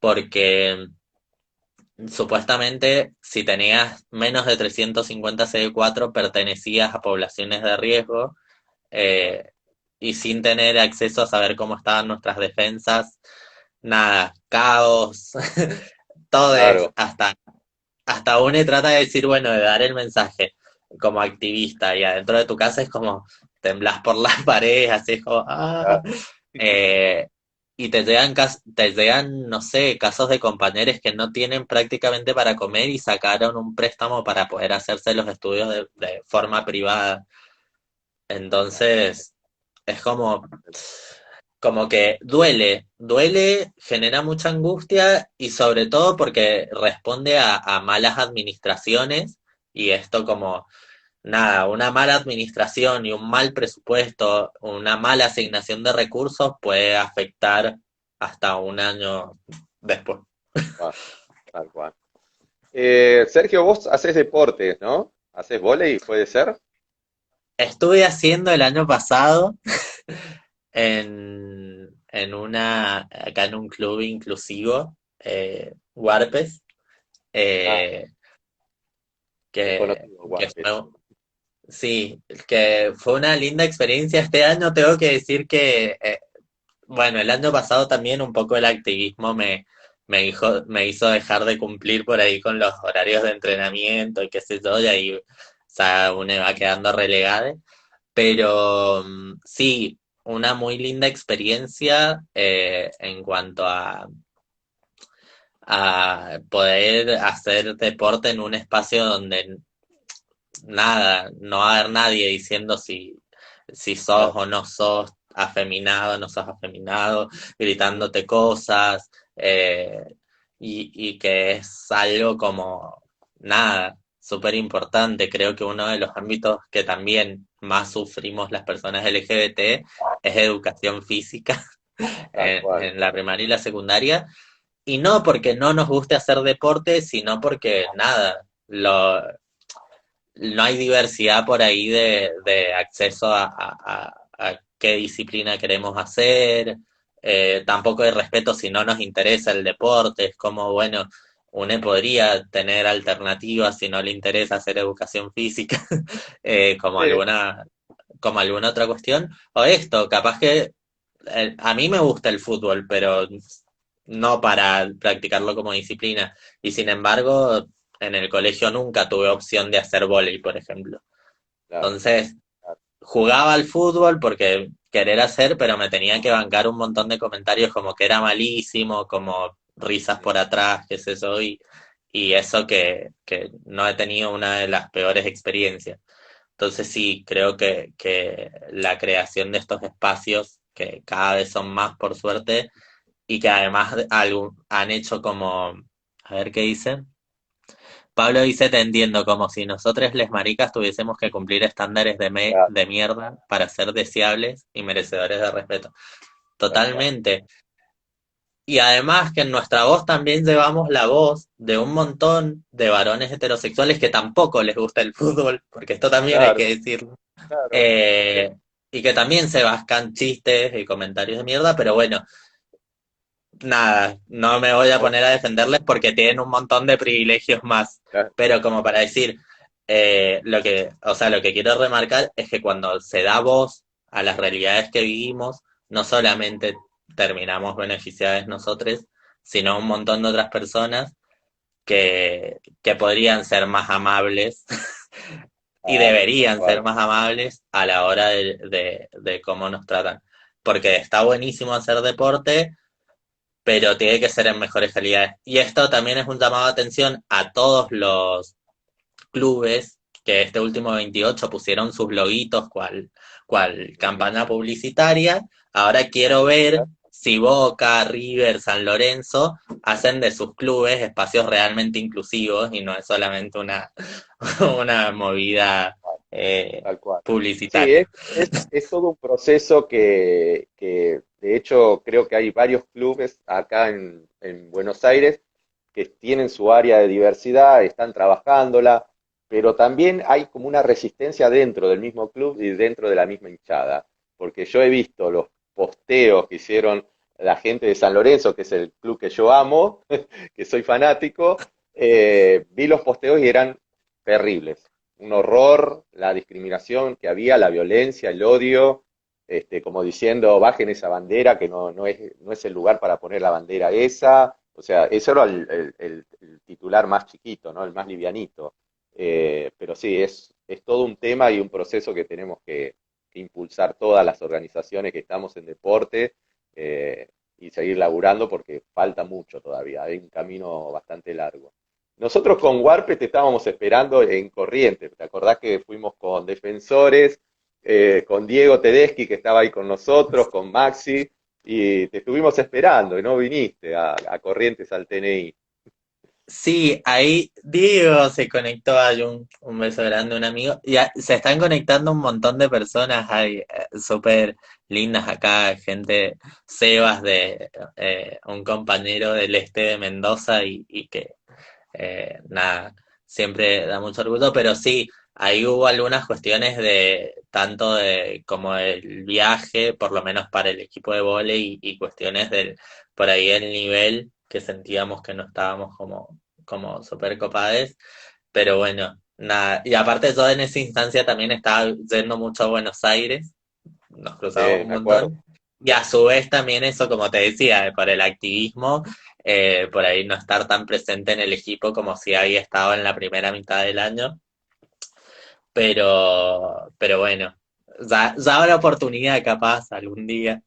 porque supuestamente si tenías menos de 350 CD4 pertenecías a poblaciones de riesgo Tal cual. y sin tener acceso a saber cómo estaban nuestras defensas, nada, caos, todo es Claro, hasta uno trata de decir, bueno, de dar el mensaje como activista y adentro de tu casa es como temblás por las paredes, así es como, claro. eh, y te llegan, no sé, casos de compañeros que no tienen prácticamente para comer y sacaron un préstamo para poder hacerse los estudios de forma privada. Entonces, es como que duele, genera mucha angustia y sobre todo porque responde a malas administraciones y esto como, nada, una mala administración y un mal presupuesto, una mala asignación de recursos puede afectar hasta un año después. Ah, tal cual. Sergio, vos haces deporte, ¿no? ¿Haces vóley, puede ser? Estuve haciendo el año pasado acá en un club inclusivo, Warpes, Ah, eh, es que, conocido que Guarpes. sí, que fue una linda experiencia. Este año tengo que decir que, bueno, el año pasado también un poco el activismo me hizo dejar de cumplir por ahí con los horarios de entrenamiento y qué sé yo, y ahí, o sea, uno va quedando relegado. Pero sí, una muy linda experiencia en cuanto a poder hacer deporte en un espacio donde nada, no va a haber nadie diciendo si sos Claro, o no sos afeminado, no sos afeminado, gritándote cosas, y que es algo como nada, súper importante. Creo que uno de los ámbitos que también más sufrimos las personas LGBT es educación física tal cual. en la primaria y la secundaria. Y no porque no nos guste hacer deporte, sino porque nada, no hay diversidad por ahí de acceso a qué disciplina queremos hacer, tampoco hay respeto si no nos interesa el deporte, es como, bueno, uno podría tener alternativas si no le interesa hacer educación física, como Sí, como alguna otra cuestión, o esto, capaz que a mí me gusta el fútbol, pero no para practicarlo como disciplina. Y sin embargo, en el colegio nunca tuve opción de hacer vóley, por ejemplo. claro, Entonces, claro. jugaba al fútbol porque querer hacer, pero me tenía que bancar un montón de comentarios como que era malísimo, como risas Mm, por atrás, qué sé yo, y eso que no he tenido una de las peores experiencias. Entonces sí, creo que la creación de estos espacios, que cada vez son más por suerte, y que además han hecho como, a ver qué dice. Pablo dice, te entiendo, como si nosotros les maricas tuviésemos que cumplir estándares claro, de mierda para ser deseables y merecedores de respeto. tal cual. Totalmente. Y además que en nuestra voz también llevamos la voz de un montón de varones heterosexuales que tampoco les gusta el fútbol, porque esto también hay Claro, que decirlo. claro. Eh, y que también se bascan chistes y comentarios de mierda, pero bueno, nada, no me voy a O- poner a defenderles porque tienen un montón de privilegios más. claro, Pero como para decir, o sea, lo que quiero remarcar es que cuando se da voz a las realidades que vivimos, no solamente terminamos beneficiados nosotros, sino un montón de otras personas que podrían ser más amables y claro, tal deberían ser cual. más amables a la hora de cómo nos tratan. Porque está buenísimo hacer deporte, pero tiene que ser en mejores calidades. Y esto también es un llamado de atención a todos los clubes que este último 28 pusieron sus loguitos cual Ujú. campaña publicitaria. Ahora quiero ver si Boca, River, San Lorenzo hacen de sus clubes espacios realmente inclusivos y no es solamente una movida Tal cual. Sí, publicitaria. es todo un proceso que, de hecho, creo que hay varios clubes acá en Buenos Aires que tienen su área de diversidad, están trabajándola, pero también hay como una resistencia dentro del mismo club y dentro de la misma hinchada, porque yo he visto los posteos que hicieron la gente de San Lorenzo, que es el club que yo amo, que soy fanático, vi los posteos y eran terribles, un horror, la discriminación que había, la violencia, el odio. como diciendo, bajen esa bandera, que no es el lugar para poner la bandera esa. O sea, eso era el titular más chiquito, ¿no? El más livianito. Pero sí, es todo un tema y un proceso que tenemos que impulsar todas las organizaciones que estamos en deporte, y seguir laburando porque falta mucho todavía, hay un camino bastante largo. Nosotros con Warpe te estábamos esperando en Corrientes, ¿te acordás que fuimos con Defensores, con Diego Tedeschi que estaba ahí con nosotros, con Maxi, y te estuvimos esperando y no viniste a Corrientes al TNI? Sí, ahí Diego se conectó, hay un beso grande, un amigo. Ya se están conectando un montón de personas, hay súper lindas acá, gente, Sebas de un compañero del este de Mendoza y que nada, siempre da mucho orgullo, pero sí, ahí hubo algunas cuestiones de tanto de como el viaje, por lo menos para el equipo de vóley y cuestiones del por ahí el nivel que sentíamos que no estábamos como súper copades, pero bueno, nada, y aparte yo en esa instancia también estaba yendo mucho a Buenos Aires, nos cruzamos un Me acuerdo. montón. Y a su vez también eso, como te decía, por el activismo, por ahí no estar tan presente en el equipo como si había estado en la primera mitad del año. Pero bueno, ya habrá oportunidad capaz algún día.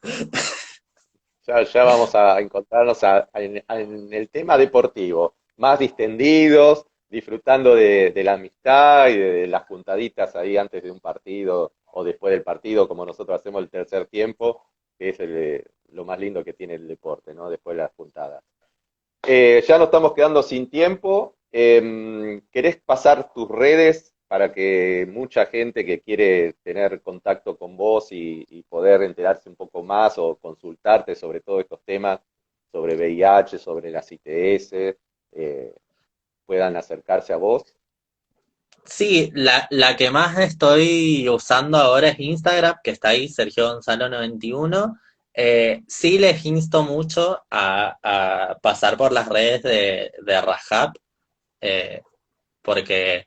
Ya vamos a encontrarnos en el tema deportivo, más distendidos, disfrutando de la amistad y de las juntaditas ahí antes de un partido o después del partido, como nosotros hacemos el tercer tiempo, que es lo más lindo que tiene el deporte, ¿no? Después de las juntadas. Ya nos estamos quedando sin tiempo. ¿Querés pasar tus redes para que mucha gente que quiere tener contacto con vos y poder enterarse un poco más o consultarte sobre todos estos temas, sobre VIH, sobre las ITS, puedan acercarse a vos? Sí, la que más estoy usando ahora es Instagram, que está ahí, Sergio Gonzalo 91. Sí les insto mucho a pasar por las redes de Rajab, eh, porque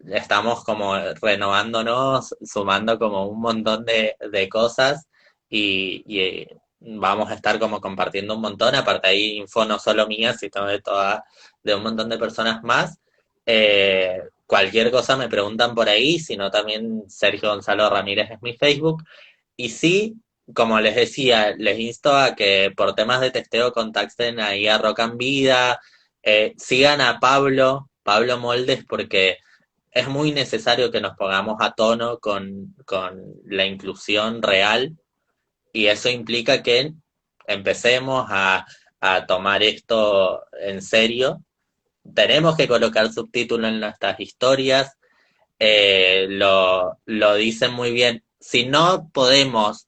estamos como renovándonos, sumando como un montón de cosas y vamos a estar como compartiendo un montón, aparte ahí info no solo mía, sino de un montón de personas más. Cualquier cosa me preguntan por ahí, sino también Sergio Gonzalo Ramírez es mi Facebook. Y sí, como les decía, les insto a que por temas de testeo contacten ahí a Rock and Vida, sigan a Pablo Moldes, porque es muy necesario que nos pongamos a tono con la inclusión real y eso implica que empecemos a tomar esto en serio. Tenemos que colocar subtítulos en nuestras historias, lo dicen muy bien. Si no podemos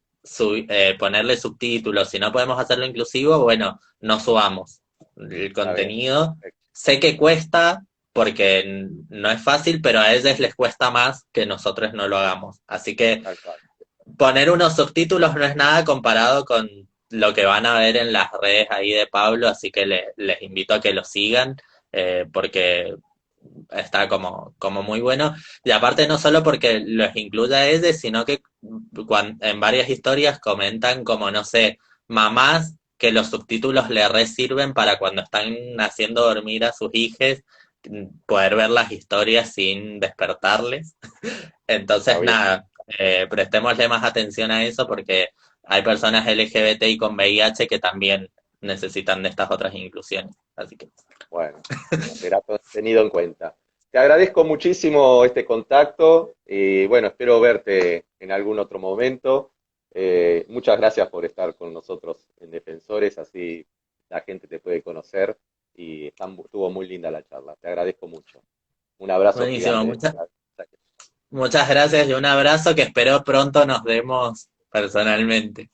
ponerle subtítulos, si no podemos hacerlo inclusivo, bueno, no subamos el Está bien, contenido. perfecto, Sé que cuesta porque no es fácil, pero a ellos les cuesta más que nosotros no lo hagamos. Así que tal cual. poner unos subtítulos no es nada comparado con lo que van a ver en las redes ahí de Pablo, así que les invito a que lo sigan, porque está como muy bueno. Y aparte no solo porque los incluye a ellos, sino que en varias historias comentan como, no sé, mamás que los subtítulos le re sirven para cuando están haciendo dormir a sus hijos, poder ver las historias sin despertarles. Está Entonces, bien. nada, prestémosle más atención a eso porque hay personas LGBTI con VIH que también necesitan de estas otras inclusiones. Así que, Bueno, bueno, será tenido en cuenta. Te agradezco muchísimo este contacto y bueno, espero verte en algún otro momento. Muchas gracias por estar con nosotros en Defensores, así la gente te puede conocer y estuvo muy linda la charla. Te agradezco mucho. Un abrazo buenísimo, gigante desde acá. muchas gracias y un abrazo que espero pronto nos vemos personalmente.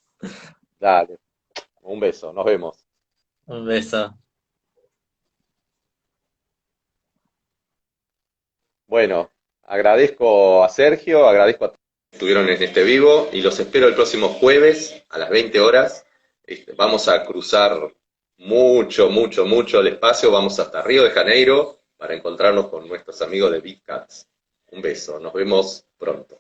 Dale, un beso, nos vemos. Un beso. Bueno, agradezco a Sergio, agradezco a todos que estuvieron en este vivo y los espero el próximo jueves a las 20 horas. Vamos a cruzar mucho, mucho, mucho el espacio. Vamos hasta Río de Janeiro para encontrarnos con nuestros amigos de Big Cats. Un beso, nos vemos pronto.